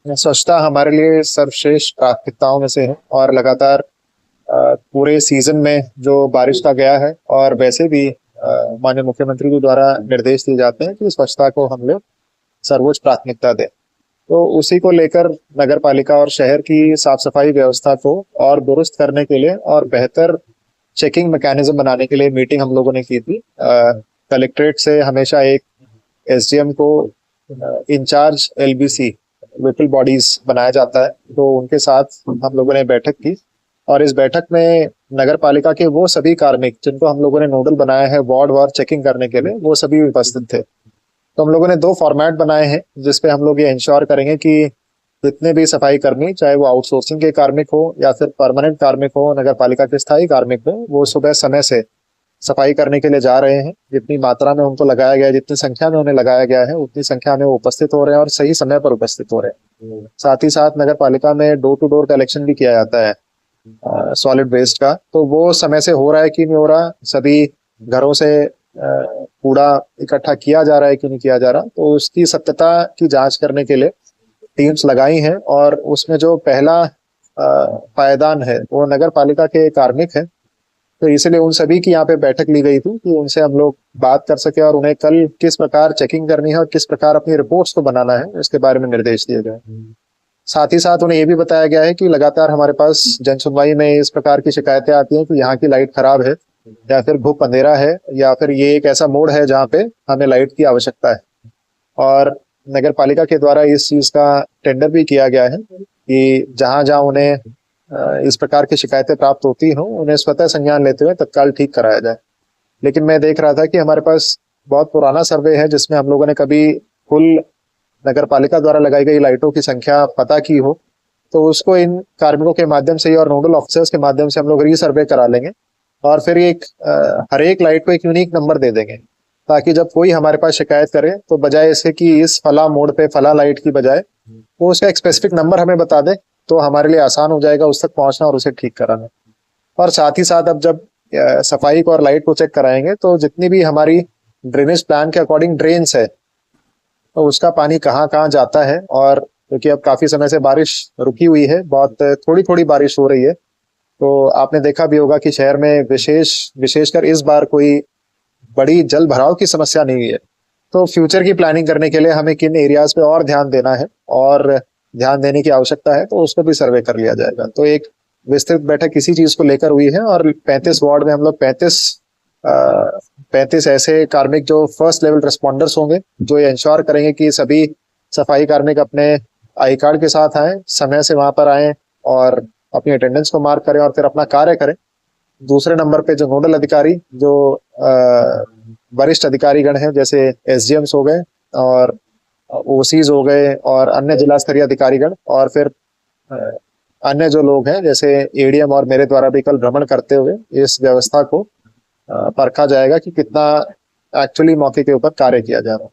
स्वच्छता हमारे लिए सर्वश्रेष्ठ प्राथमिकताओं में से है और लगातार पूरे सीजन में जो बारिश का गया है और वैसे भी माननीय मुख्यमंत्री जी द्वारा निर्देश दिए जाते हैं कि स्वच्छता को हम लोग सर्वोच्च प्राथमिकता दें। तो उसी को लेकर नगर पालिका और शहर की साफ सफाई व्यवस्था को और दुरुस्त करने के लिए और बेहतर चेकिंग मैकेनिज्म बनाने के लिए मीटिंग हम लोगों ने की थी। कलेक्ट्रेट से हमेशा एक एसडीएम को इंचार्ज एलबीसी लोकल बॉडीज बनाया जाता है, तो उनके साथ हम लोगों ने बैठक की और इस बैठक में नगर पालिका के वो सभी कार्मिक जिनको हम लोगों ने नोडल बनाया है वार्ड वार चेकिंग करने के लिए, वो सभी उपस्थित थे। तो हम लोगों ने दो फॉर्मेट बनाए हैं जिसपे हम लोग ये इंश्योर करेंगे कि जितने भी सफाई कर्मी, चाहे वो आउटसोर्सिंग के कार्मिक हो या फिर परमानेंट कार्मिक हो, नगर पालिका के स्थायी कार्मिक हो, वो सुबह समय से सफाई करने के लिए जा रहे हैं। जितनी मात्रा में उनको लगाया गया है, जितनी संख्या में उन्हें लगाया गया है, उतनी संख्या में वो उपस्थित हो रहे हैं और सही समय पर उपस्थित हो रहे हैं। साथ ही साथ नगर पालिका में डोर टू डोर कलेक्शन भी किया जाता है सॉलिड वेस्ट का, तो वो समय से हो रहा है कि नहीं हो रहा, सभी घरों से कूड़ा इकट्ठा किया जा रहा है कि नहीं किया जा रहा, तो उसकी सत्यता की जांच करने के लिए टीम्स लगाई हैं। और उसमें जो पहला पायदान है वो नगर पालिका के कार्मिक है, तो इसलिए उन सभी की यहाँ पे बैठक ली गई थी कि उनसे हम लोग बात कर सके और उन्हें कल किस प्रकार चेकिंग करनी है और किस प्रकार अपनी रिपोर्ट्स को बनाना है इसके बारे में निर्देश दिए गए। साथ ही साथ उन्हें ये भी बताया गया है कि लगातार हमारे पास जन सुनवाई में इस प्रकार की शिकायतें आती हैं कि यहाँ की लाइट खराब है या फिर घुप अंधेरा है या फिर ये एक ऐसा मोड़ है जहाँ पे हमें लाइट की आवश्यकता है। और नगर पालिका के द्वारा इस चीज का टेंडर भी किया गया है कि जहां जहां उन्हें इस प्रकार की शिकायतें प्राप्त होती हों, उन्हें स्वतः संज्ञान लेते हुए तत्काल ठीक कराया जाए। लेकिन मैं देख रहा था कि हमारे पास बहुत पुराना सर्वे है जिसमें हम लोगों ने कभी कुल नगर पालिका द्वारा लगाई गई लाइटों की संख्या पता की हो, तो उसको इन कार्मिकों के माध्यम से और नोडल ऑफिसर्स के माध्यम से हम लोग रीसर्वे करा लेंगे और फिर एक हर एक लाइट को एक यूनिक नंबर दे देंगे, ताकि जब कोई हमारे पास शिकायत करे तो बजाय इसके कि इस फला मोड़ पे फला लाइट की बजाय वो उसका एक स्पेसिफिक नंबर हमें बता दे, तो हमारे लिए आसान हो जाएगा उस तक पहुंचना और उसे ठीक कराना। और साथ ही साथ अब जब सफाई को और लाइट को चेक कराएंगे तो जितनी भी हमारी ड्रेनेज प्लान के अकॉर्डिंग ड्रेन्स है, तो उसका पानी कहाँ कहाँ जाता है। और क्योंकि अब काफी समय से बारिश रुकी हुई है, बहुत थोड़ी थोड़ी बारिश हो रही है, तो आपने देखा भी होगा कि शहर में विशेषकर इस बार कोई बड़ी जल भराव की समस्या नहीं है। तो फ्यूचर की प्लानिंग करने के लिए हमें किन एरियाज पे और ध्यान देना है और ध्यान देने की आवश्यकता है, तो उसको भी सर्वे कर लिया जाएगा। तो एक विस्तृत बैठक इसी चीज को लेकर हुई है और 35 वार्ड में हम लोग 35 ऐसे कार्मिक जो फर्स्ट लेवल रिस्पॉन्डर्स होंगे, जो ये इंश्योर करेंगे कि सभी सफाई कार्मिक अपने आई कार्ड के साथ आए, समय से वहां पर आए और अपनी अटेंडेंस को मार्क करें और फिर अपना कार्य करें। दूसरे नंबर पे जो नोडल अधिकारी, जो वरिष्ठ अधिकारी गण हैं, जैसे एसडीएम्स हो गए और ओसीज हो गए और अन्य जिला स्तरीय अधिकारीगण, और फिर अन्य जो लोग हैं जैसे एडीएम और मेरे द्वारा भी कल भ्रमण करते हुए इस व्यवस्था को परखा जाएगा कि कितना एक्चुअली मौके के ऊपर कार्य किया जा रहा है।